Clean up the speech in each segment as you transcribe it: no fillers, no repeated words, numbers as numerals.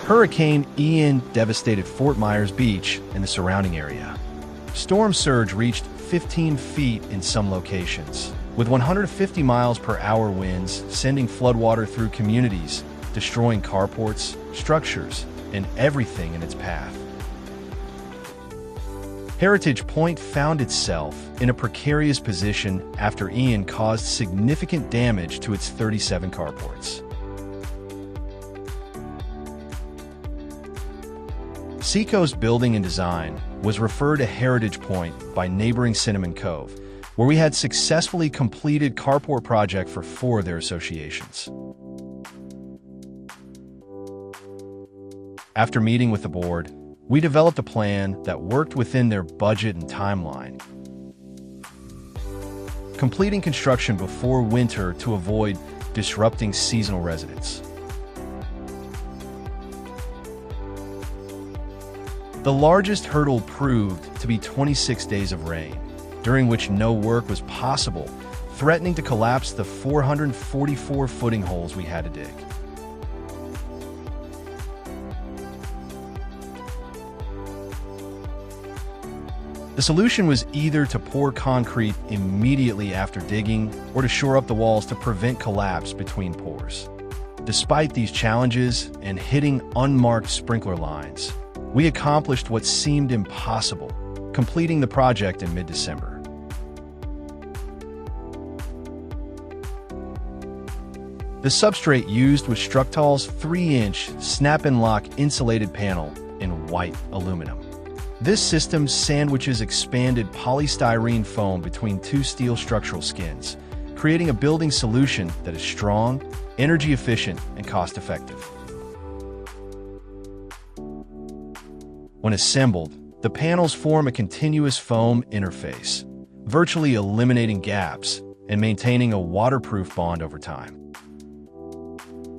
Hurricane Ian devastated Fort Myers Beach and the surrounding area. Storm surge reached 15 feet in some locations, with 150 miles per hour winds sending floodwater through communities, destroying carports, structures, and everything in its path. Heritage Pointe found itself in a precarious position after Ian caused significant damage to its 37 carports. Seacoast Building Design was referred to Heritage Pointe by neighboring Cinnamon Cove, where we had successfully completed carport project for 4 of their associations. After meeting with the board, we developed a plan that worked within their budget and timeline, completing construction before winter to avoid disrupting seasonal residents. The largest hurdle proved to be 26 days of rain, during which no work was possible, threatening to collapse the 444 footing holes we had to dig. The solution was either to pour concrete immediately after digging or to shore up the walls to prevent collapse between pours. Despite these challenges and hitting unmarked sprinkler lines, we accomplished what seemed impossible, completing the project in mid-December. The substrate used was Structal's 3-inch snap-and-lock insulated panel in white aluminum. This system sandwiches expanded polystyrene foam between 2 steel structural skins, creating a building solution that is strong, energy efficient, and cost-effective. When assembled, the panels form a continuous foam interface, virtually eliminating gaps and maintaining a waterproof bond over time.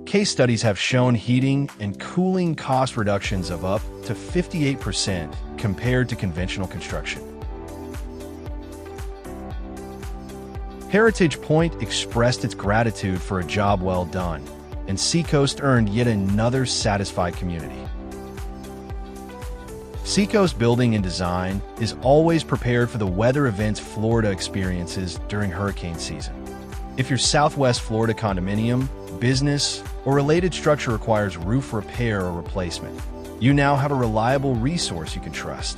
Case studies have shown heating and cooling cost reductions of up to 58% compared to conventional construction. Heritage Pointe expressed its gratitude for a job well done, and Seacoast earned yet another satisfied community. Seacoast Building Design is always prepared for the weather events Florida experiences during hurricane season. If your Southwest Florida condominium, business, or related structure requires roof repair or replacement, you now have a reliable resource you can trust.